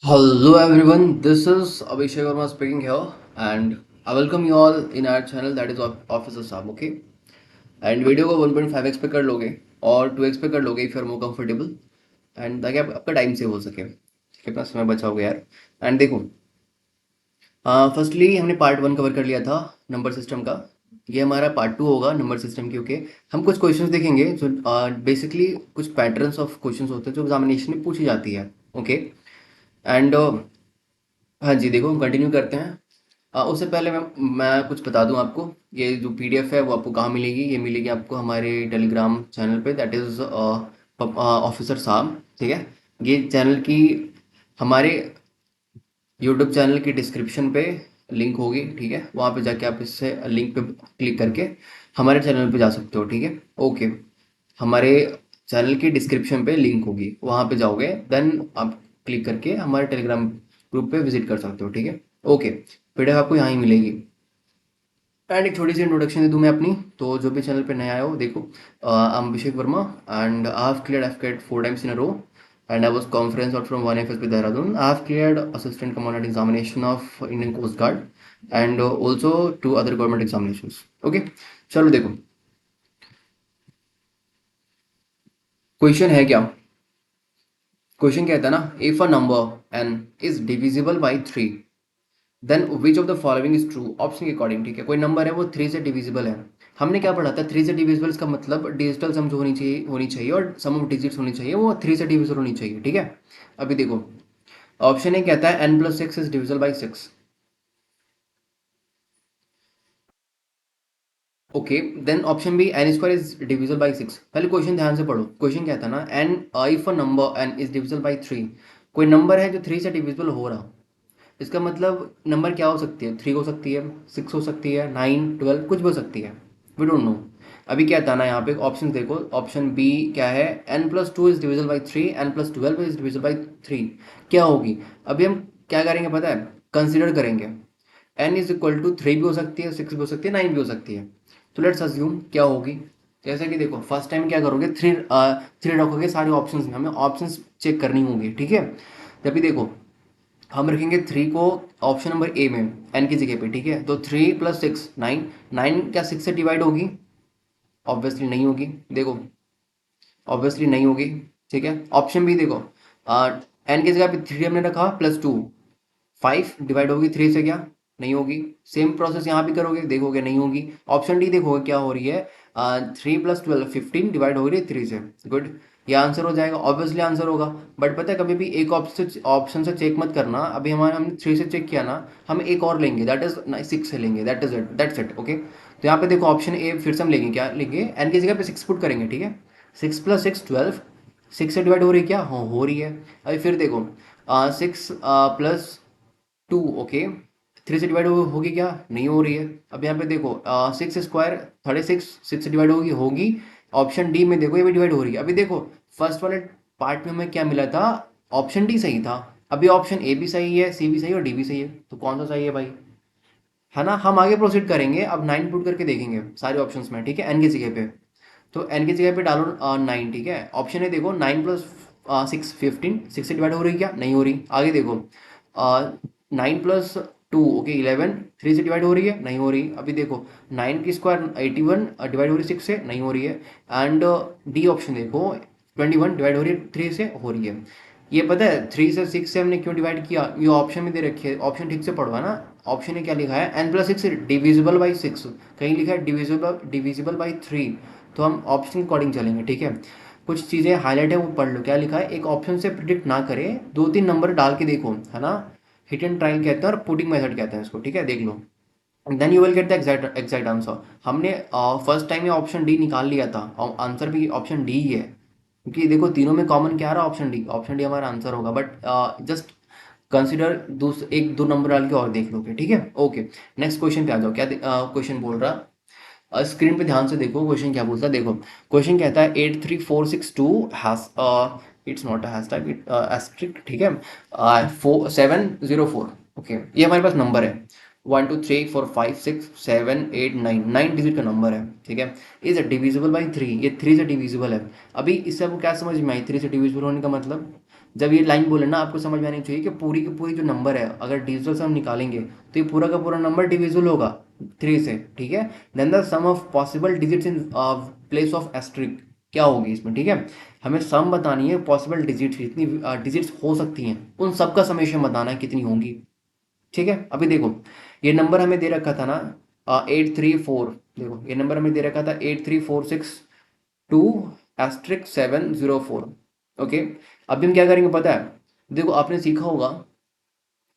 Hello everyone, this is Abhishek Verma speaking here, and I welcome you all in our channel that is Officer Saab, okay? And video को 1.5x पे कर लोगे और 2x पे कर लोगे if you are more comfortable and ताकि आपका टाइम सेव हो सके, कितना समय बचाओगे यार। एंड देखो, फर्स्टली हमने पार्ट 1 कवर कर लिया था नंबर सिस्टम का। ये हमारा पार्ट 2 होगा नंबर सिस्टम की, ओके। हम कुछ क्वेश्चंस देखेंगे जो बेसिकली कुछ पैटर्न्स ऑफ क्वेश्चंस होते हैं जो एग्जामिनेशन में पूछी जाती है, ओके। एंड हाँ जी, देखो हम कंटिन्यू करते हैं। उससे पहले मैं कुछ बता दूं आपको। ये जो पीडीएफ है वो आपको कहाँ मिलेगी? ये मिलेगी आपको हमारे टेलीग्राम चैनल पे, दैट इज़ ऑफिसर साहब, ठीक है। ये चैनल की हमारे यूट्यूब चैनल की डिस्क्रिप्शन पे लिंक होगी, ठीक है। वहाँ पे जाके आप इससे लिंक पे क्लिक करके हमारे चैनल पे जा सकते हो, ठीक है, ओके। हमारे चैनल की डिस्क्रिप्शन पे लिंक होगी, वहाँ पे जाओगे देन आप क्लिक करके हमारे टेलीग्राम ग्रुप पे विजिट कर सकते हो, ठीक है, ओके। पीडीएफ आपको यहाँ ही मिलेगी। एंड एक छोटी सी इंट्रोडक्शन दे दूँ मैं अपनी, तो जो भी चैनल पे नया आया हो, देखो I am Abhishek Verma and I have cleared AFCAT 4 times in a row, and I was conference out from 1FSP Dehradun. I have cleared assistant commandant examination of Indian Coast Guard and also 2 other government examinations, okay। चलो देखो, question है क्या? Question कहता है ना, if a number n is divisible by 3 then which of the following is true, option के according, ठीक है। कोई नंबर है वो 3 से डिविजिबल है। हमने क्या पढ़ा था? 3 से डिविजिबल इसका मतलब डिजिटल सम जो होनी चाहिए और सम ऑफ डिजिट्स होनी चाहिए, वो 3 से डिविजिबल होनी चाहिए, ठीक है। अभी देखो, ऑप्शन ए कहता है n+6 is divisible by 6, okay. Then option B n² is divisible by 6। पहले क्वेश्चन ध्यान से पढ़ो। क्वेश्चन कहता है ना, an if a number n is divisible by 3, कोई नंबर है जो 3 से डिविजिबल हो रहा, इसका मतलब नंबर क्या हो सकती है? 3 हो सकती है, 6 हो सकती है, 9, 12, कुछ भी हो सकती है, वी डोंट नो। अभी क्या था ना, यहाँ पे ऑप्शन देखो, ऑप्शन बी क्या है? n+2 is divisible by 3, n+12 is divisible by 3, क्या होगी? अभी हम क्या करेंगे पता है? कंसिडर करेंगे। n=3 भी हो सकती है, 6 भी हो सकती है, 9 भी हो सकती है। तो लेट्स अज्यूम क्या होगी। जैसे कि देखो, फर्स्ट टाइम क्या करोगे, थ्री रखोगे सारे ऑप्शंस में, हमें ऑप्शंस चेक करनी होगी, ठीक है। जब भी देखो, हम रखेंगे 3 को ऑप्शन नंबर ए में एन की जगह पे, ठीक है। तो 3+6 9, 9 क्या 6 से डिवाइड होगी? ऑब्वियसली नहीं होगी, देखो, ऑब्वियसली नहीं होगी, ठीक है। ऑप्शन बी देखो, एन की जगह पे 3 हमने रखा, +2, 5 डिवाइड होगी 3 से क्या? नहीं होगी। सेम प्रोसेस यहाँ भी करोगे, देखोगे नहीं होगी। ऑप्शन डी देखोगे क्या हो रही है, 3+12 15 डिवाइड हो रही है 3 से, गुड। ये आंसर हो जाएगा, ऑब्वियसली आंसर होगा। बट पता है, कभी भी एक ऑप्शन से चेक मत करना। अभी हमारे हमने 3 से चेक किया ना, हम एक और लेंगे, दैट इज 6 से लेंगे, that is it, that's it, okay. तो यहाँ पे देखो ऑप्शन ए फिर से हम लेंगे, क्या लेंगे? एन की जगह पे 6 पुट करेंगे, ठीक है। 6+6 12, 6 से डिवाइड हो रही है क्या? हाँ हो रही है। अभी फिर देखो, 6+2, ओके। 3 से डिवाइड होगी क्या? नहीं हो रही है। अब यहाँ पे देखो, 6² 36, 6 से डिवाइड होगी। ऑप्शन डी में देखो, ये भी डिवाइड हो रही है। अभी देखो, फर्स्ट वाले पार्ट में हमें क्या मिला था? ऑप्शन डी सही था। अभी ऑप्शन ए भी सही है, सी भी सही है और डी भी सही है, तो कौन सा सही है भाई? है ना। हम आगे प्रोसीड करेंगे, अब 9 पुट करके देखेंगे सारे ऑप्शंस में, ठीक है, एन की जगह पे। तो एन की जगह पे डालो 9, ठीक है। ऑप्शन है देखो, 9+6 15, 6 से डिवाइड हो रही क्या? नहीं हो रही। आगे देखो, 9+2, ओके 11, 3 से डिवाइड हो रही है? नहीं हो रही। अभी देखो, 9 की स्क्वायर 81 डिवाइड हो रही है 6 से? नहीं हो रही है। एंड डी ऑप्शन देखो, 21 डिवाइड हो रही है 3 से? हो रही है। ये पता है 3 से 6 से हमने क्यों डिवाइड किया? ये ऑप्शन में दे रखी है, ऑप्शन ठीक से पढ़वा ना। ऑप्शन ने क्या लिखा है? n+6 डिविजिबल बाई 6, कहीं लिखा है डिविजिबल बाई 3। तो हम ऑप्शन के अकॉर्डिंग चलेंगे, ठीक है। कुछ चीज़ें हाईलाइट है वो पढ़ लो, क्या लिखा है? एक ऑप्शन से प्रिडिक्ट ना करें, 2-3 नंबर डाल के देखो, है ना। हिट एंड ट्रायल कहते हैं और पुटिंग मेथड कहते हैं इसको, ठीक है, देख लो। Then you will get the exact answer. हमने फर्स्ट टाइम ये ऑप्शन डी निकाल लिया था और आंसर भी ऑप्शन डी ही है, क्योंकि देखो तीनों में कॉमन क्या आ रहा है? ऑप्शन डी, ऑप्शन डी हमारा आंसर होगा। बट जस्ट कंसिडर एक दो नंबर डाल के और देख लोगे, ठीक है, ओके। नेक्स्ट क्वेश्चन पे आ जाओ, क्या क्वेश्चन बोल रहा? स्क्रीन पे ध्यान से देखो, क्वेश्चन क्या बोलता है, देखो। क्वेश्चन कहता है 83462 hash, it's not hashtag, it asterisk, ठीक है। 4704, ओके। ये हमारे पास नंबर है 1 2 3 4 5 6 7 8 9, 9 डिजिट का नंबर है, ठीक है। इज डिविजिबल बाई 3, ये 3 से डिविजिबल है। अभी इससे आपको क्या समझ में आई 3 से डिविजिबल होने का मतलब? जब ये लाइन बोले ना आपको समझ में आनी चाहिए कि पूरी की पूरी जो नंबर है अगर डिजिटल सम निकालेंगे तो ये पूरा का पूरा नंबर डिविजिबल होगा 3 से, ठीक है। Then the sum of possible digits in place of asterisk क्या होगी इसमें, ठीक है। हमें सम बतानी है पॉसिबल डिजिट्स, जितनी डिजिट्स हो सकती हैं उन सबका समेशन बताना है कितनी होंगी, ठीक है। अभी देखो ये नंबर हमें दे रखा था ना 834, देखो ये नंबर हमें दे रखा था 83462*704, ओके। अभी हम क्या करेंगे पता है, देखो आपने सीखा होगा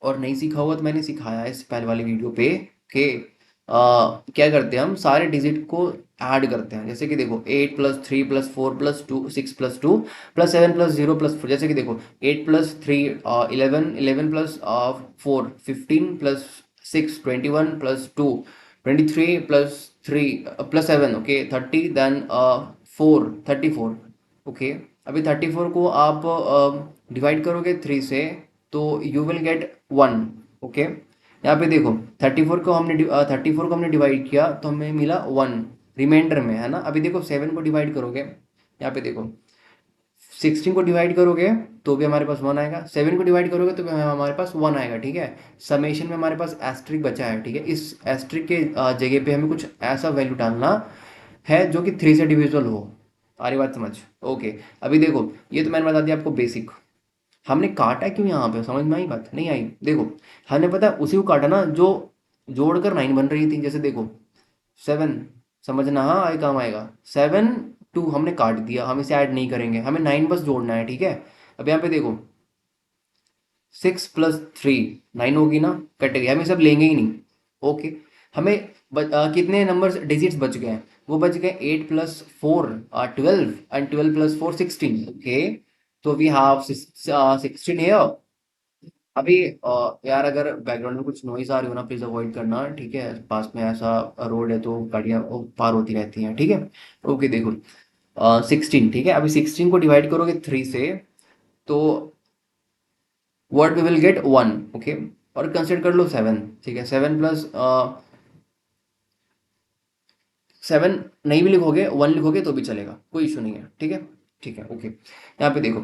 और नहीं सीखा होगा तो मैंने सिखाया है इस पहले वाली वीडियो पे कि क्या करते हैं हम सारे डिजिट को ऐड करते हैं। जैसे कि देखो 8+3+4+2 6+2+7+0+4, जैसे कि देखो 8+3 11, 11+4 15+6 21+2 23+3+7, ओके 30, देन 4 34, ओके। अभी 34 को आप डिवाइड करोगे 3 से तो यू विल गेट 1, ओके। यहाँ पे देखो 34 को हमने डिवाइड किया तो हमें मिला 1 रिमाइंडर में, है ना। अभी देखो 7 को डिवाइड करोगे, यहाँ पे देखो 16 को डिवाइड करोगे तो भी हमारे पास 1 आएगा, 7 को डिवाइड करोगे तो भी हमारे पास 1 आएगा, ठीक है। समेशन में हमारे पास एस्ट्रिक बचा है, ठीक है। इस एस्ट्रिक के जगह पे हमें कुछ ऐसा वैल्यू डालना है जो कि 3 से डिविजिबल हो। आ रही बात समझ, ओके। अभी देखो ये तो मैंने बता दिया आपको बेसिक। हमने काटा क्यों यहाँ पे, समझ में आई बात नहीं आई? देखो हमने पता है उसी को काटा ना जो जोड़कर 9 बन रही थी। जैसे देखो 7, समझना हाँ आए काम आएगा, 7 2 हमने काट दिया, हम इसे ऐड नहीं करेंगे, हमें 9 बस जोड़ना है, ठीक है। अब यहाँ पे देखो 6+3 9 होगी ना, कट गई, हम ये सब लेंगे ही नहीं, ओके। हमें कितने नंबर डिजिट्स बच गए हैं, वो बच गए 8+4 12 एंड 12+4 16, ओके। तो वी हैव 16 हियर। अभी यार अगर बैकग्राउंड में कुछ नॉइज आ रही हो ना प्लीज अवॉइड करना, ठीक है। पास में ऐसा रोड है तो गाड़ियाँ पार होती रहती हैं, ठीक है। ओके देखो 16, ठीक है। अभी 16 को डिवाइड करोगे 3 से तो what we will get 1, okay. और कंसिडर कर लो 7, ठीक है। 7 नहीं भी लिखोगे 1 लिखोगे तो भी चलेगा, कोई इशू नहीं है, ठीक है। ठीक है, ओके। यहाँ पे देखो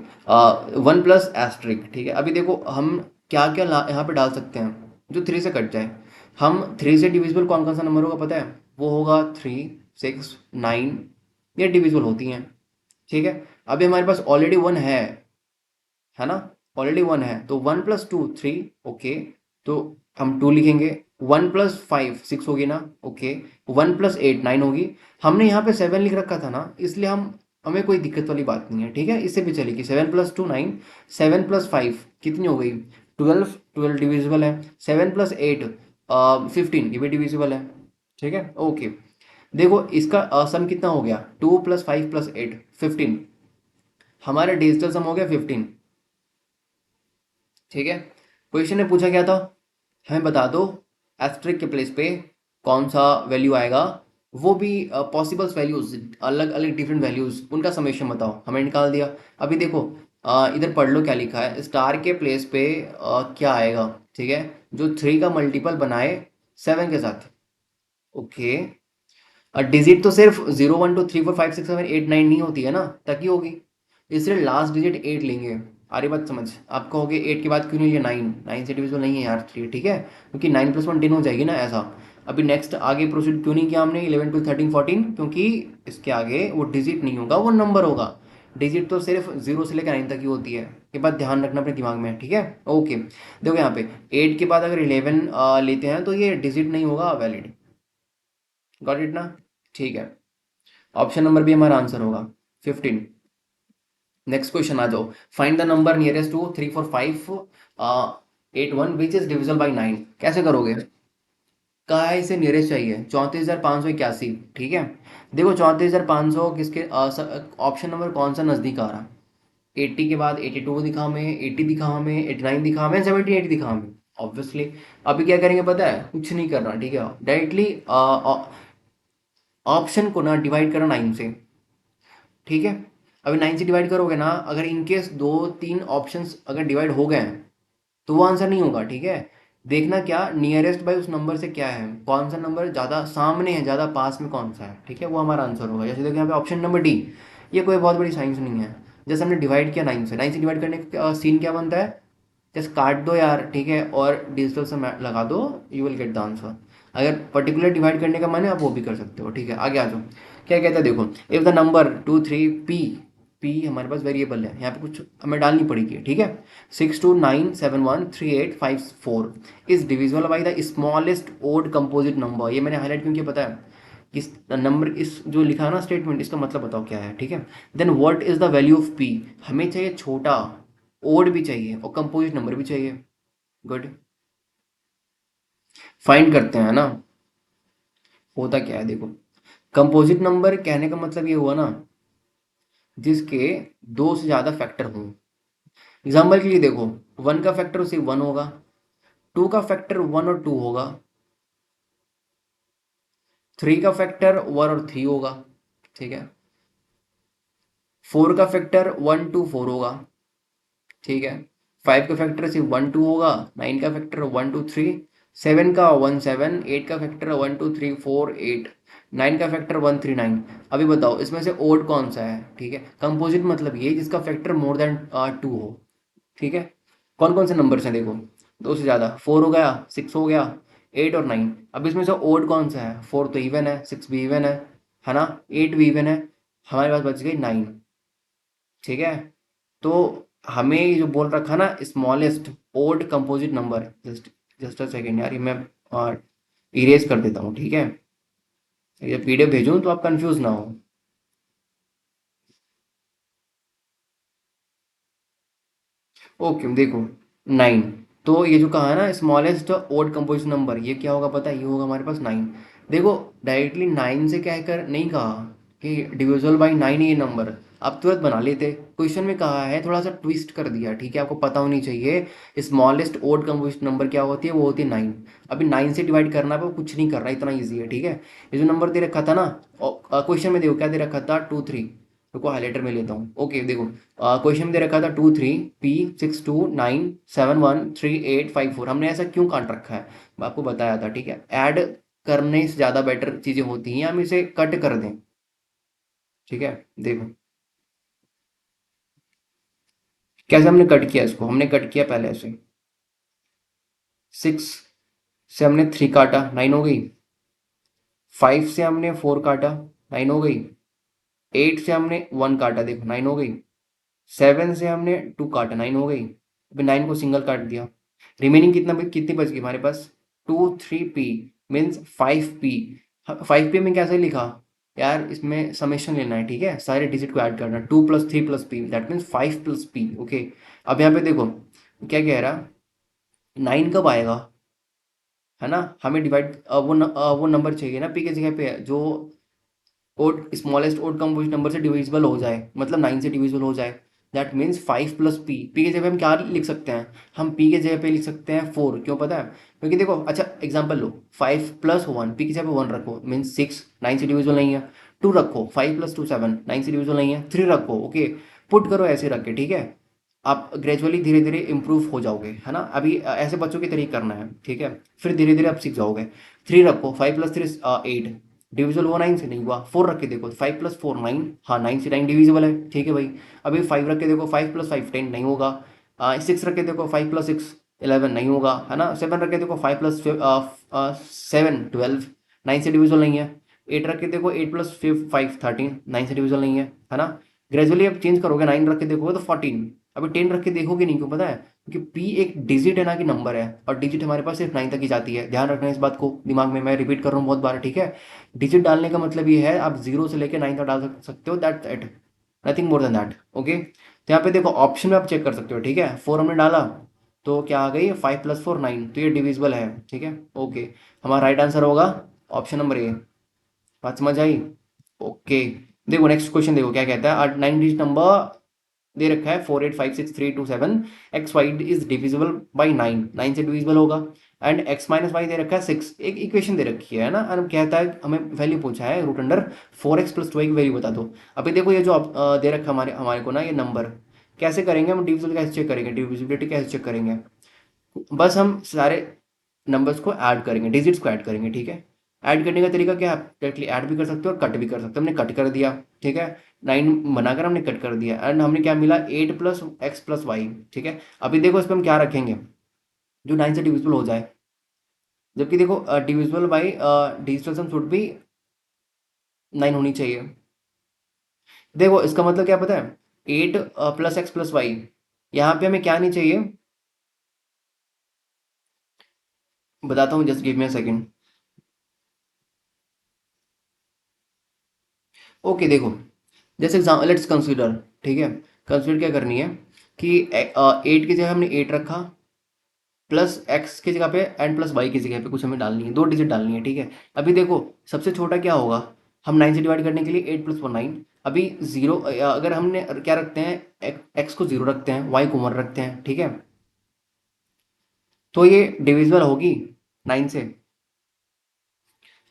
1+ ठीक है। अभी देखो हम क्या क्या यहाँ पे डाल सकते हैं जो 3 से कट जाए। हम 3 से डिविजिबल कौन कौन सा नंबर होगा पता है, वो होगा 3 6 9, ये डिविजिबल होती हैं, ठीक है। अभी हमारे पास ऑलरेडी 1 है ना, ऑलरेडी 1 है तो 1+2 3, ओके। तो हम 2 लिखेंगे, 1+5 6 होगी ना, ओके। 1+8 9 होगी। हमने यहाँ पे 7 लिख रखा था ना, इसलिए हमें कोई दिक्कत वाली बात नहीं है, ठीक है। इससे भी चलेगी 7+2 9, 7+5 कितनी हो गई 12, 12 डिविजिबल है। 7+8 15, ये भी डिविजिबल है, ठीक है, ओके। देखो इसका सम कितना हो गया 2+5+8 15, हमारा डिजिटल सम हो गया 15, ठीक है। क्वेश्चन ने पूछा क्या था, हमें बता दो एस्ट्रिक के प्लेस पे कौन सा वैल्यू आएगा, वो भी पॉसिबल्स वैल्यूज अलग अलग डिफरेंट वैल्यूज उनका समेशन बताओ, हमें निकाल दिया। अभी देखो इधर पढ़ लो क्या लिखा है, स्टार के प्लेस पे क्या आएगा, ठीक है, जो 3 का मल्टीपल बनाए 7 के साथ, ओके। डिजिट तो सिर्फ 0 1 2 3 4 5 6 7 8 9 नहीं होती है ना, तकी होगी, इसलिए लास्ट डिजिट 8 लेंगे। आ रही बात समझ, आप कहोगे 8 के बाद क्यों नहीं लिया 9, 9 से डिविजिबल नहीं है यार 3, ठीक है, क्योंकि 9+1 10 हो जाएगी ना ऐसा। अभी नेक्स्ट आगे प्रोसीड क्यों नहीं किया हमने 11 12 13 14, क्योंकि इसके आगे वो डिजिट नहीं होगा, वो नंबर होगा। डिजिट तो सिर्फ 0 से लेकर 9 तक ही होती है, ये बात ध्यान रखना अपने दिमाग में, ठीक है, ओके। देखो यहाँ पे 8 के बाद अगर 11 लेते हैं तो ये डिजिट नहीं होगा वैलिड, गॉट इट ना, ठीक है। ऑप्शन नंबर भी हमारा आंसर होगा 15। नेक्स्ट क्वेश्चन आ जाओ, find the number nearest to 3 4 5 8 1 which is divisible by 9, कैसे करोगे? कहा है इसे नियरेस्ट चाहिए 34,581, ठीक है। देखो 34,500 किसके ऑप्शन नंबर कौन सा नजदीक आ रहा, 80 के बाद 82 दिखा हमें, 80 दिखा हमें, 89 दिखा हमें, 78 दिखा हमें, ऑब्वियसली। अभी क्या करेंगे पता है, कुछ नहीं करना, ठीक है, डायरेक्टली ऑप्शन को ना डिवाइड करना 9 से, ठीक है। अभी 9 से डिवाइड करोगे ना, अगर इनकेस 2 3 ऑप्शंस अगर डिवाइड हो गए हैं तो वो आंसर नहीं होगा, ठीक है। देखना क्या नियरेस्ट बाय उस नंबर से क्या है, कौन सा नंबर ज़्यादा सामने है, ज़्यादा पास में कौन सा है, ठीक है, वो हमारा आंसर होगा। जैसे देखो यहाँ पे ऑप्शन नंबर डी, ये कोई बहुत बड़ी साइंस नहीं है। जैसे हमने डिवाइड किया 9 से, 9 से डिवाइड करने का सीन क्या बनता है, जस्ट काट दो यार, ठीक है, और डिजिटल से लगा दो, you will get the answer. अगर पर्टिकुलर डिवाइड करने का मन है आप वो भी कर सकते हो, ठीक है। आगे आ जाओ, क्या कहता है देखो, if the number 2 3 P, P हमारे पास वेरिएबल है, यहाँ पे कुछ हमें डालनी पड़ेगी, ठीक है। 629713854 is divisible by the smallest odd composite number. ये मैंने हाईलाइट क्यों किया पता है, इस नंबर, इस जो लिखा है ना स्टेटमेंट, इसका मतलब बताओ क्या है, ठीक है। Then what is the value of P, हमें चाहिए छोटा, ओड भी चाहिए और कंपोजिट नंबर भी चाहिए। गुड, फाइंड करते हैं ना। होता क्या है देखो, कंपोजिट नंबर कहने का मतलब ये हुआ ना, जिसके दो से ज्यादा फैक्टर हों। एग्जाम्पल के लिए देखो, 1 का फैक्टर सिर्फ 1 होगा, 2 का फैक्टर 1 और 2 होगा, 3 का फैक्टर 1 और 3 होगा, ठीक है। 4 का फैक्टर 1 2 4 होगा, ठीक है। 5 का फैक्टर सिर्फ 1 2 होगा, 9 का फैक्टर 1 2 3, 7 का 1 7, 8 का फैक्टर 1 2 3 4 8, 9 का फैक्टर 1 3 9। अभी बताओ इसमें से ओड कौन सा है, ठीक है। कंपोजिट मतलब ये जिसका फैक्टर मोर देन 2 हो, ठीक है। कौन कौन से नंबर्स हैं देखो, दो से ज़्यादा, 4 हो गया, 6 हो गया, 8 और 9। अब इसमें से ओड कौन सा है, 4 तो इवन है, 6 भी इवन है ना, 8 भी इवन है, हमारे पास बच गई 9, ठीक है। तो हमें ये जो बोल रखा ना smallest odd composite number, just just a second यार, ये मैं इरेज कर देता हूँ, ठीक है। ये पीडीएफ भेजूँ तो आप कंफ्यूज ना हो। ओके देखो, 9, तो ये जो कहा है ना स्मॉलेस्ट ओड कंपोजिट नंबर, ये क्या होगा पता है, ये होगा हमारे पास 9। देखो डायरेक्टली 9 से कहकर नहीं कहा कि डिविजिबल बाई 9 ये नंबर, आप तुरंत बना लेते। क्वेश्चन में कहा है, थोड़ा सा ट्विस्ट कर दिया, ठीक है, आपको पता होनी चाहिए स्मॉलेस्ट ओड कंपोजिट नंबर क्या होती है, वो होती है 9। अभी 9 से डिवाइड करना है, आपको कुछ नहीं करना, इतना ईजी है, ठीक है। ये जो नंबर दे रखा था ना, क्वेश्चन में देखो क्या दे रखा था, 2 3, रुको हाईलाइटर में लेता हूँ, ओके देखो, क्वेश्चन में दे रखा था 2 3 P 6 2 9 7 1 3 8 5 4, हमने ऐसा क्यों काट रखा है, मैं आपको बताया था, ठीक है। ऐड करने से ज़्यादा बेटर चीज़ें होती हैं, हम इसे कट कर दें, ठीक है। देखो कैसे हमने कट किया, इसको हमने कट किया पहले ऐसे, 6 से हमने 3 काटा, 9 हो गई। 5 से हमने 4 काटा, 9 हो गई। 8 से हमने 1 काटा, देखो 9 हो गई। 7 से हमने 2 काटा, 9 हो गई। अभी 9 को सिंगल काट दिया, रिमेनिंग कितनी बच गई हमारे पास, 2 3 P मीन्स 5P। 5P में कैसे लिखा यार, इसमें समेशन लेना है, ठीक है, सारे डिजिट को ऐड करना, 2 + 3 + P that means 5 + P, okay. अब यहाँ पे देखो क्या कह रहा, 9 कब आएगा, है ना, हमें डिवाइड वो नंबर चाहिए ना पी के जगह पे जो odd smallest odd composite number से डिविजिबल हो जाए, मतलब 9 से डिविजिबल हो जाए। दैट मीन्स 5 + P, पी के जगह पे हम क्या लिख सकते हैं, हम पी के जगह पे लिख सकते हैं 4, क्यों पता है, क्योंकि देखो अच्छा एग्जांपल लो, 5 + 1, पी की जगह पे 1 रखो मीन्स 6, 9 से डिविजिबल नहीं है। 2 रखो, 5 + 2 7, 9 से डिविजिबल नहीं है। 3 रखो, ओके, पुट करो ऐसे रख के, ठीक है। आप ग्रेजुअली धीरे धीरे इंप्रूव हो जाओगे, है ना, अभी ऐसे बच्चों की तरीके करना है, ठीक है, फिर धीरे धीरे आप सीख जाओगे। 3 रखो, 5 + 3 8, डिविजिबल हुआ 9 से, नहीं हुआ। 4 रख के देखो, 5 + 4 9, हाँ 9 से 9 डिविजिबल है, ठीक है भाई। अभी 5 रख के देखो, 5 + 5 10, नहीं होगा। 6 रख के देखो, 5 + 6 11, नहीं होगा, है ना। 7 रख के देखो, 5 + 7 12, 9 से डिविजिबल नहीं है। 8 रख के देखो, 8 + 5 13, 9 से डिविजिबल नहीं है ना। ग्रेजुअली आप चेंज करोगे, 9 रख के देखोगे तो 14, अभी 10 रख के देखोगे नहीं, क्यों पता है, क्योंकि पी एक डिजिट है ना कि नंबर है, और डिजिट हमारे पास सिर्फ 9 तक ही जाती है, ध्यान रखना इस बात को दिमाग में, मैं रिपीट कर रहा हूँ बहुत बार, ठीक है। डिजिट डालने का मतलब ये है, आप 0 से लेकर 9 तक डाल सकते हो, that's it, nothing more than that, okay. तो यहाँ पे देखो ऑप्शन में आप चेक कर सकते हो, ठीक है। 4 हमने डाला तो क्या आ गई, 5 + 4 9, तो ये डिविजिबल है, ठीक है, ओके। हमारा राइट आंसर होगा ऑप्शन नंबर ए। बात समझ आई, ओके। देखो नेक्स्ट क्वेश्चन, देखो क्या कहता है, 9 डिजिट नंबर दे रखा है 4 8 5 6 3 2 7, X Y is divisible by 9, 9 से डिविजिबल होगा। एंड x - y दे रखा है 6, एक इक्वेशन दे रखी है ना, और कहता है हमें वैल्यू पूछा है रूट अंडर 4x + 2y की वैल्यू बता दो। अभी देखो ये जो दे रखा है हमारे हमारे को ना, ये नंबर कैसे करेंगे हम, डिविजिबल कैसे चेक करेंगे, डिविजिबिलिटी कैसे चेक करेंगे, बस हम सारे नंबर्स को ऐड करेंगे, डिजिट्स को ऐड करेंगे, ठीक है। ऐड करने का तरीका क्या है, आप डायरेक्टली ऐड भी कर सकते हो और कट भी कर सकते हो, हमने कट कर दिया, ठीक है। 9 बनाकर हमने कट कर दिया एंड हमने क्या मिला 8 + x + y। ठीक है, अभी देखो इस पर हम क्या रखेंगे जो 9 से डिविजिबल हो जाए, जबकि देखो divisible by digital sum should भी 9 होनी चाहिए। देखो इसका मतलब क्या पता है, 8 + x + y, यहाँ पे हमें क्या नहीं चाहिए, बताता हूँ, just give me a second. Okay देखो, जैसे एग्जाम लेट्स कंसीडर, ठीक है, कंसीडर क्या करनी है कि 8 की जगह हमने 8 रखा, प्लस एक्स की जगह पे एंड प्लस वाई की जगह पे कुछ हमें डालनी है, 2 डिजिट डालनी है। ठीक है, अभी देखो सबसे छोटा क्या होगा, हम 9 से डिवाइड करने के लिए 8 + 1 9। अभी जीरो, अगर हमने क्या रखते हैं, एक्स को 0 रखते हैं, वाई को 1 रखते हैं, ठीक है, तो ये डिविजिबल होगी 9 से।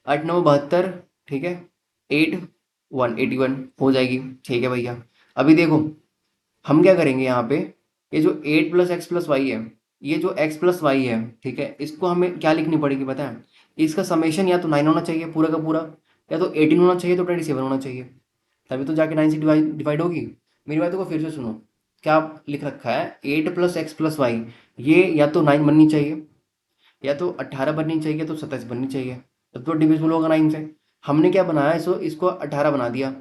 8 9 72, ठीक है, 8 1 81 हो जाएगी। ठीक है भैया, अभी देखो हम क्या करेंगे यहाँ पे, ये जो 8 + x + y है, ये जो x + y है, ठीक है, इसको हमें क्या लिखनी पड़ेगी पता है, इसका समेशन या तो 9 होना चाहिए पूरा का पूरा, या तो 18 होना चाहिए, तो 27 होना चाहिए, तभी तो जाके 9 से डिवाइड डिवाइड होगी। मेरी बातों को फिर से सुनो, क्या लिख रखा है, 8 + x + y, ये या तो 9 बननी चाहिए, या तो 18 बननी चाहिए, या तो 27 बननी चाहिए, तब तो डिविजिबल होगा 9 से। हमने क्या बनाया, इसको इसको 18 बना दिया।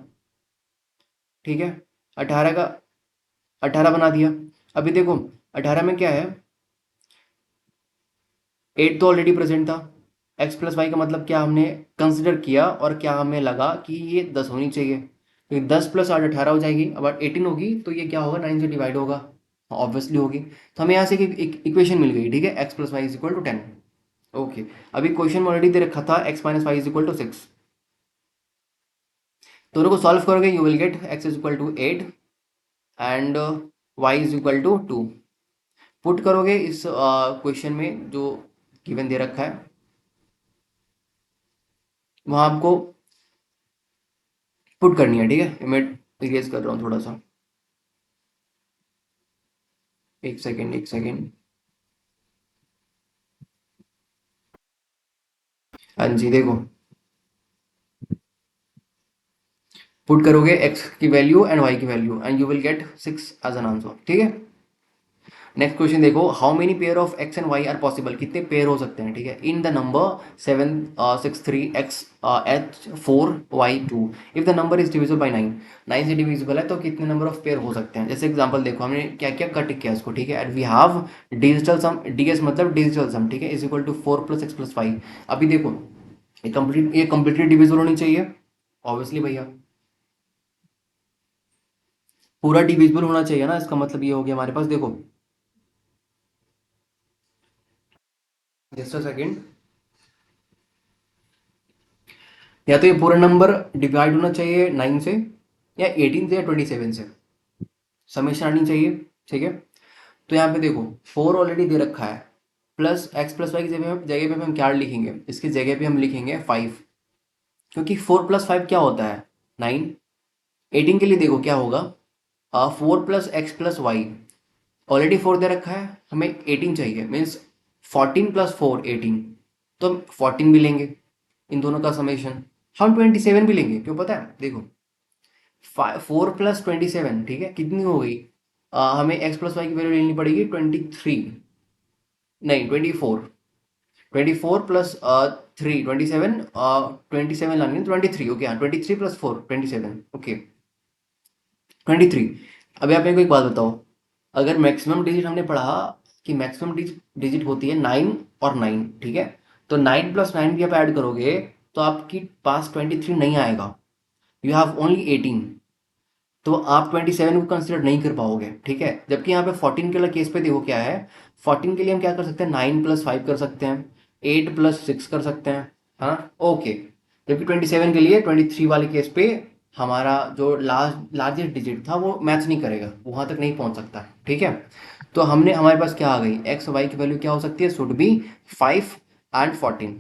ठीक है, 18 का 18 बना दिया। अभी देखो 18 में क्या है, 8 तो ऑलरेडी प्रेजेंट था, x + y का मतलब क्या हमने कंसिडर किया और क्या हमें लगा कि ये 10 होनी चाहिए, तो 10 + 8 18 हो जाएगी। अब 18 होगी तो ये क्या होगा, 9 से डिवाइड होगा, ऑब्वियसली होगी। तो हमें यहाँ से एक इक्वेशन मिल गई, ठीक है, x + y = 10। ओके, अभी क्वेश्चन में ऑलरेडी दे रखा था x - y = 6, दोनों को सॉल्व करोगे you will gate x = 8 and y = 2। Put करोगे इस क्वेश्चन में जो गिवन दे रखा है, वहाँ आपको पुट करनी है। ठीक है, मैं इरेज कर रहा हूँ थोड़ा सा, एक सेकेंड एक सेकेंड। हाँ जी देखो, पुट करोगे x की वैल्यू एंड y की value and you will get 6 as an answer. ठीक है, नेक्स्ट क्वेश्चन देखो, how many pair of x and y are possible, कितने पेयर हो सकते हैं, ठीक है, in the number 7 6 3 x h 4 y 2, if the number is divisible by 9, 9 से डिविजिबल है तो कितने नंबर ऑफ पेयर हो सकते हैं। जैसे एग्जांपल देखो, हमने क्या क्या कट किया इसको, ठीक है, and we have digital sum, ds मतलब डिजिटल सम, ठीक है, is equal to 4 + x + y। अभी देखो ये कंप्लीटली डिविजिबल होनी चाहिए, ऑब्वियसली भैया पूरा डिविजिबल होना चाहिए ना, इसका मतलब ये हो गया हमारे पास, देखो जस्ट अ सेकेंड, या तो ये पूरा नंबर डिवाइड होना चाहिए 9 से, या 18 से, या 27 से, समेशन आनी चाहिए। ठीक है, तो यहाँ पे देखो 4 ऑलरेडी दे रखा है, प्लस x + y की जगह पे हम क्या लिखेंगे, इसकी जगह पे हम लिखेंगे 5, क्योंकि 4 + 5 क्या होता है, 9। 18 के लिए देखो क्या होगा, 4 + x + y, ऑलरेडी 4 दे रखा है, हमें 18 चाहिए, मीन्स 14 + 4 18, तो हम 14 भी लेंगे, इन दोनों का समेशन। हम 27 भी लेंगे, क्यों पता है, देखो 4 + 27, ठीक है, कितनी हो गई, हमें x + y की वैल्यू लेनी पड़ेगी 23, नहीं 24, 24 प्लस 3 27, 27 लानी है 23, ओके, हाँ 23 + 4 27, ओके 23। अभी आप मेरे को एक बात बताओ, अगर मैक्सिमम डिजिट हमने पढ़ा कि मैक्सिमम डिजिट होती है 9 और 9, ठीक है, तो 9 + 9 भी आप ऐड करोगे तो आपकी पास 23 नहीं आएगा, यू हैव ओनली 18, तो आप 27 को कंसिडर नहीं कर पाओगे। ठीक है, जबकि यहाँ पे 14 के लिए केस पे देखो क्या है, 14 के लिए हम क्या कर सकते हैं, 9 + 5 कर सकते हैं, 8 + 6 कर सकते हैं, हाँ ओके, जबकि 27 के लिए 23 वाले केस पे हमारा जो लार्जेस्ट डिजिट था वो मैच नहीं करेगा, वहां तक नहीं पहुंच सकता। ठीक है, तो हमने हमारे पास क्या आ गई, एक्स वाई की वैल्यू क्या हो सकती है, शुड बी 5 एंड 14।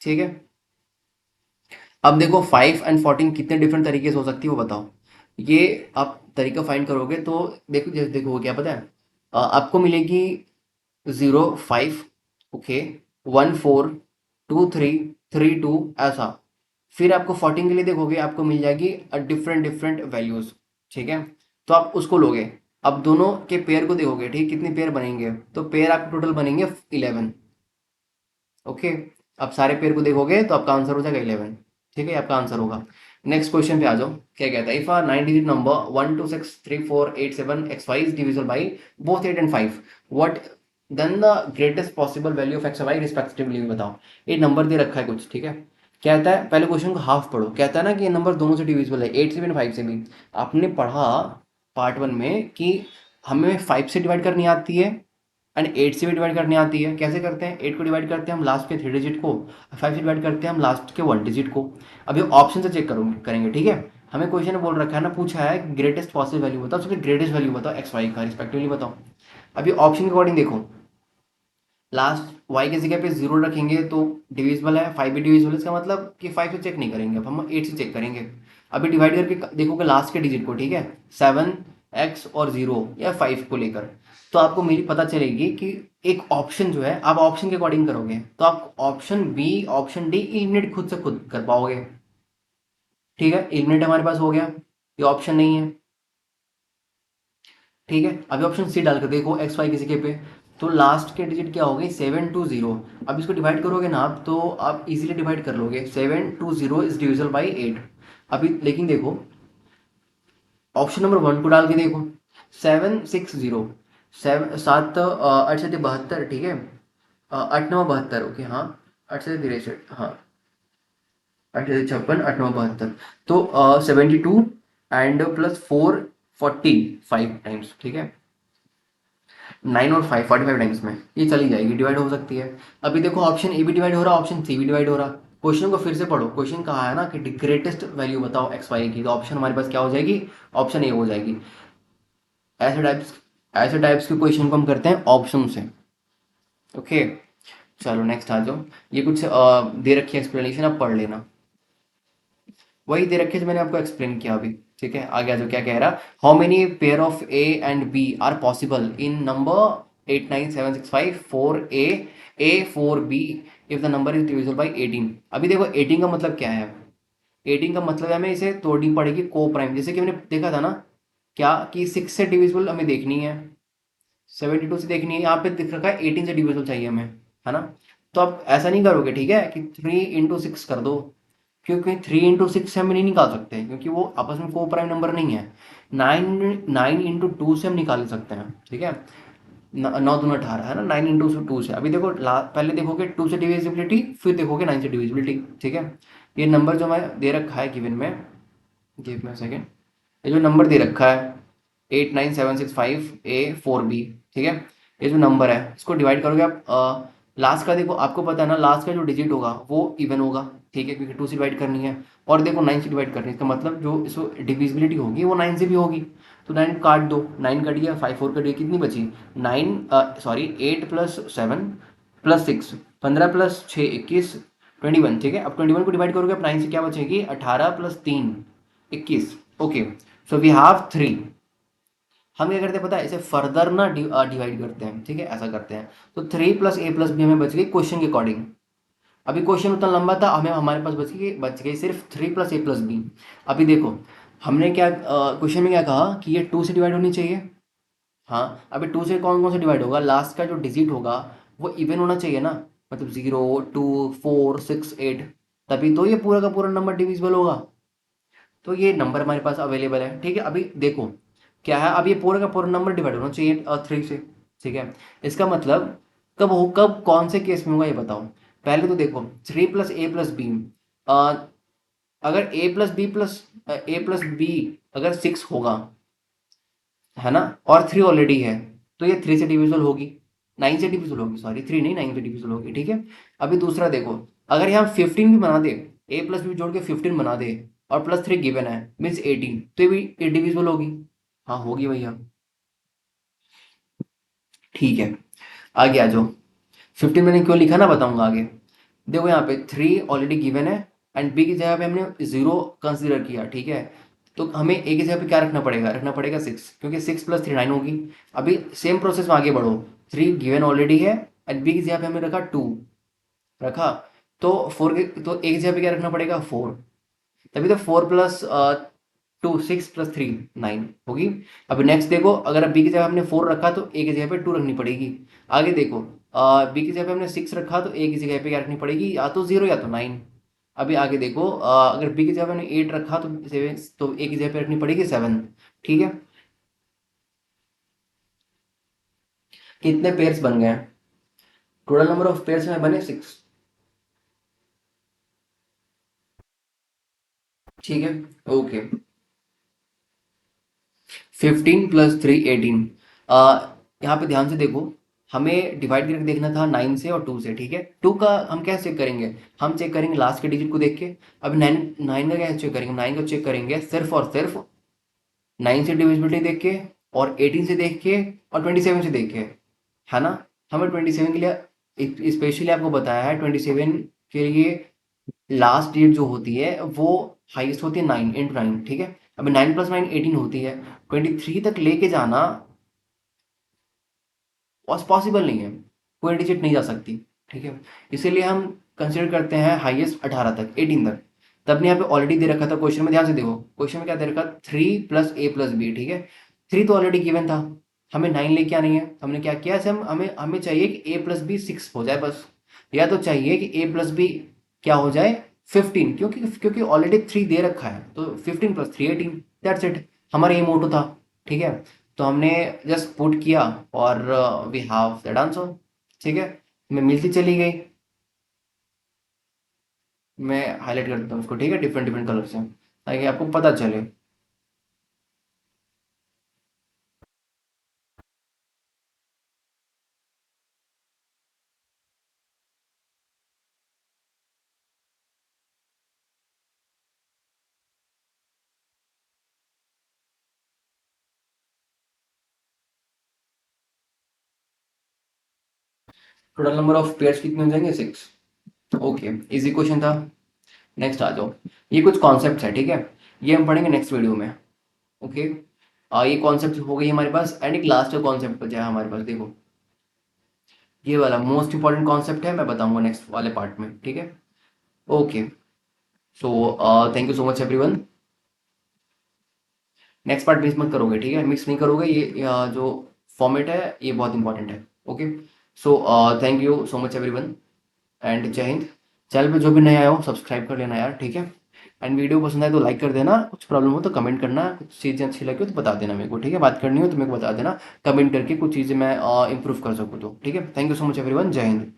ठीक है, अब देखो 5 एंड 14 कितने डिफरेंट तरीके से हो सकती है वो बताओ, ये आप तरीका फाइंड करोगे तो देखो, जैसे देखो वो क्या पता है, आपको मिलेगी 0 5, ओके, 1 4 2 3 3 2, ऐसा फिर आपको 14 के लिए देखोगे, आपको मिल जाएगी डिफरेंट डिफरेंट वैल्यूज, ठीक है, तो आप उसको लोगे। अब दोनों के पेयर को देखोगे, ठीक, कितने पेयर बनेंगे, तो पेयर आपके टोटल बनेंगे 11। ओके, अब सारे पेयर को देखोगे तो आपका आंसर हो जाएगा 11, ठीक है, आपका आंसर होगा। नेक्स्ट क्वेश्चन पे आ जाओ, क्या कहता है, if a 9 digit number 1 2 6 3 4 8 7 x y is divisible by both 8 and 5, what then the greatest possible value of X Y respectively बताओ। ये नंबर दे रखा है कुछ, ठीक है, कहता है, पहले क्वेश्चन को हाफ पढ़ो, कहता है ना कि ये नंबर दोनों से डिविजिबल है, 8 से भी 5 से भी। आपने पढ़ा पार्ट 1 में कि हमें 5 से डिवाइड करनी आती है एंड 8 से भी डिवाइड करनी आती है। कैसे करते हैं, 8 को डिवाइड करते हैं हम लास्ट के 3 डिजिट को, 5 से डिवाइड करते हैं हम लास्ट के 1 डिजिट को। अभी ऑप्शन से चेक करेंगे, ठीक है। हमें क्वेश्चन में बोल रखा है ना, पूछा है ग्रेटेस्ट पॉसिबल वैल्यू बताओ, सबसे ग्रेटेस्ट वैल्यू बताओ एक्स वाई का रिस्पेक्टिवली बताओ। अभी ऑप्शन के अकॉर्डिंग देखो, लास्ट वाई की जगह पे जीरो रखेंगे तो डिविजिबल है, 5 भी डिविजिबल है, इसका मतलब कि 5 से चेक नहीं करेंगे, अब हम 8 से चेक करेंगे। अभी डिवाइड करके देखोगे लास्ट के डिजिट को, ठीक है, 7 x और 0 या 5 को लेकर, तो आपको मेरी पता चलेगी कि एक ऑप्शन जो है, आप ऑप्शन के अकॉर्डिंग करोगे तो आप option B option D eliminate खुद से खुद कर पाओगे, ठीक है। एलिमिनेट हमारे पास हो गया, ये ऑप्शन नहीं है, ठीक है। अभी ऑप्शन सी डाल कर देखो एक्स वाई की जगह पे, तो लास्ट के डिजिट क्या हो गई, 7 2 0। अब इसको डिवाइड करोगे ना आप, तो आप इजीली डिवाइड कर लोगे, 7 2 0 इज डिविजिबल बाई 8। अभी लेकिन देखो ऑप्शन नंबर 1 को डाल के देखो, 7 6 0, 7 8 7 72, ठीक है, 8 9 72, ओके, हाँ, 8 से 63, हाँ, 8 से 56, 8 9 72, तो 72 एंड +4 45 टाइम्स, ठीक है, 9 और 5 45 टाइम्स में ये चली जाएगी, डिवाइड हो सकती है। अभी देखो ऑप्शन ए भी डिवाइड हो रहा, ऑप्शन सी भी डिवाइड हो रहा। क्वेश्चन को फिर से पढ़ो, क्वेश्चन कहा है ना कि ग्रेटेस्ट वैल्यू बताओ एक्स वाई की, तो ऑप्शन हमारे पास क्या हो जाएगी, ऑप्शन ए हो जाएगी। ऐसे टाइप्स ऐसे टाइप्स के क्वेश्चन को हम करते हैं ऑप्शन से। ओके, चलो नेक्स्ट आ जाओ। ये कुछ दे रखी है एक्सप्लेनेशन, आप पढ़ लेना, वही दे रखे जो मैंने आपको एक्सप्लेन किया अभी, ठीक है। आगे आ जाओ, क्या कह रहा, how many pair of A and B are possible in number 8 9 7 6 5 4 A 4 B if the number is divisible by 18। अभी देखो 18 का मतलब क्या है, 18 का मतलब है हमें इसे तोड़नी पड़ेगी को प्राइम, जैसे कि हमने देखा था ना, क्या कि 6 से डिविजिबल हमें देखनी है, 72 से देखनी है, यहाँ पे दिख रखा है 18 से डिविजिबल चाहिए हमें, है ना। तो आप ऐसा नहीं करोगे, ठीक है, कि 3 × 6 कर दो, क्योंकि 3 × 6 से हम नहीं निकाल सकते, क्योंकि वो आपस में को प्राइम नंबर नहीं है। 9 9 × 2 से हम निकाल सकते हैं, ठीक है, 9 2 18 है ना, 9 × 2 से। अभी देखो पहले देखोगे 2 से डिविजिबिलिटी, फिर देखोगे 9 से डिविजिबिलिटी, ठीक है। ये नंबर जो मैं दे रखा है गिवन में, गिव मी सेकेंड, ये जो नंबर दे रखा है 8 9 7 6 5 A 4 B, ठीक है, ये जो नंबर है इसको डिवाइड करोगे आप, लास्ट का देखो, आपको पता है ना लास्ट का जो डिजिट होगा वो इवन होगा, ठीक है, क्योंकि 2 से डिवाइड करनी है, और देखो 9 से डिवाइड करनी है, इसका मतलब जो इसको डिविजिबिलिटी होगी वो 9 से भी होगी, तो 9 काट दो, 9 कट गया, 5 4 कट गया, कितनी बची, 9 सॉरी 8 + 7 + 6 15 + 6 21 21, ठीक है। अब 21 को डिवाइड करोगे, अब 9 से क्या बचेगी, 18 + 3 21, ओके, सो वी हैव 3। हम क्या करते हैं पता है, इसे फर्दर ना डिवाइड करते हैं, ठीक है, ऐसा करते हैं, तो 3 + A + B हमें बच गई क्वेश्चन के अकॉर्डिंग। अभी क्वेश्चन उतना लंबा था, हमें हमारे पास बच गई सिर्फ 3 + A + B। अभी देखो हमने क्या क्वेश्चन में क्या कहा कि ये 2 से डिवाइड होनी चाहिए, हाँ। अभी 2 से कौन कौन से डिवाइड होगा, लास्ट का जो डिजिट होगा वो इवन होना चाहिए ना, मतलब 0 2 4 6 8, तभी तो ये पूरा का पूरा नंबर डिविजिबल होगा। तो ये नंबर हमारे पास अवेलेबल है, ठीक है। अभी देखो क्या है, अब ये पूरा का पूरा नंबर डिवाइड होना चाहिए 3 से, ठीक है। इसका मतलब कब कौन से केस में होगा ये बताओ। पहले तो देखो 3 + A + B, अगर A + B अगर 6 होगा, है ना, और 3 ऑलरेडी है, तो ये 3 से डिविजिबल होगी, 9 से डिविजिबल होगी, सॉरी 3 नहीं 9 से डिविजिबल होगी, ठीक है। अभी दूसरा देखो, अगर यहाँ 15 भी बना दे, A + B जोड़ के 15 बना दे और +3 गिवन है मीन्स 18, तो ये भी डिविजिबल होगी, हाँ होगी भैया, ठीक है। आगे आ जाओ, 15 मैंने क्यों लिखा ना बताऊंगा आगे। देखो यहाँ पे 3 ऑलरेडी गिवन है एंड बी की जगह पे हमने 0 कंसिडर किया, ठीक है, तो हमें ए की जगह पे क्या रखना पड़ेगा 6, क्योंकि 6 + 3 9 होगी। अभी सेम प्रोसेस में आगे बढ़ो, 3 गिवन ऑलरेडी है एंड बी की जगह पे हमने रखा 2, रखा, तो फोर के तो एक की जगह पे क्या रखना पड़ेगा, फोर। तभी तो 4 प्लस 2 6 प्लस 3 9 होगी। अब नेक्स्ट देखो, अगर अब बी की जगह हमने 4 रखा तो ए की जगह पे 2 रखनी पड़ेगी। आगे देखो, बी की जगह पे हमने 6 रखा तो ए की जगह पे क्या रखनी पड़ेगी, या तो 0 या तो 9। अभी आगे देखो, अगर बी की जगह पे हमने 8 रखा तो 7, तो ए की जगह पे रखनी पड़ेगी 7। ठीक है, कितने पेयर्स बन गए हैं, टोटल नंबर ऑफ पेयर्स में बने 6। ठीक है, ओके। 15 प्लस 3 18। यहाँ पे ध्यान से देखो, हमें डिवाइड करके देखना था 9 से और 2 से। ठीक है, 2 का हम क्या चेक करेंगे, हम चेक करेंगे लास्ट के डिजिट को देख के। अब 9 का क्या चेक करेंगे, 9 को चेक करेंगे सिर्फ और सिर्फ 9 से डिविजिबिलिटी देख के, और 18 से देख के, और 27 से देख के, है ना। हमें 27 के लिए स्पेशली आपको बताया है, 27 के लिए लास्ट डेट जो होती है वो हाईएस्ट होती है 9 × 9। ठीक है, अभी 9 + 9 18 होती है, 23 तक लेके जाना पॉसिबल नहीं है, कोई डिजिट नहीं जा सकती। ठीक है, इसीलिए हम कंसिडर करते हैं हाईएस्ट 18 तक, 18 तक। तब आपने यहाँ पे ऑलरेडी दे रखा था क्वेश्चन में, ध्यान से देखो क्वेश्चन में क्या दे रखा, 3 + a + b। ठीक है, 3 तो ऑलरेडी गिवन था, हमें 9 लेके आनी है। हमने क्या किया, ऐसे हम हमें हमें चाहिए कि a + b 6 हो जाए बस, या तो चाहिए कि a + b क्या हो जाए 15, क्योंकि क्योंकि ऑलरेडी 3 दे रखा है, तो 15 + 3 18, दैट्स इट। हमारा ये मोटो था। ठीक है, तो हमने जस्ट पुट किया, और वी हैव दैट आंसर। ठीक है, मैं मिलती चली गई। मैं हाईलाइट कर देता हूँ उसको, ठीक है, डिफरेंट डिफरेंट कलर से, ताकि आपको पता चले। टोटल नंबर ऑफ पेयर्स कितने हो जाएंगे, 6। ओके, इजी क्वेश्चन था। नेक्स्ट आ जाओ, ये कुछ कॉन्सेप्ट है। ठीक है, ये हम पढ़ेंगे नेक्स्ट वीडियो में। ओके, ये कॉन्सेप्ट हो गई हमारे पास, एंड एक लास्ट कॉन्सेप्ट बचा है हमारे पास। देखो, ये वाला मोस्ट इंपॉर्टेंट कॉन्सेप्ट है, मैं बताऊंगा नेक्स्ट वाले पार्ट में। ठीक है, okay. So thank you so much everyone. Next part miss मत करोगे, ठीक है, मिस नहीं करोगे। ये जो फॉर्मेट है ये बहुत इंपॉर्टेंट है। Okay, so thank you so much everyone, and जय हिंद। चैनल पे जो भी नया आया हो सब्सक्राइब कर लेना यार, ठीक है। एंड वीडियो पसंद आए तो लाइक कर देना, कुछ प्रॉब्लम हो तो कमेंट करना, कुछ चीज़ें अच्छी लगी हो तो बता देना मेरे को, ठीक है, बात करनी हो तो मेरे को बता देना कमेंट करके, कुछ चीज़ें मैं इंप्रूव कर सकूँ तो। ठीक है, thank you so much everyone, जय हिंद।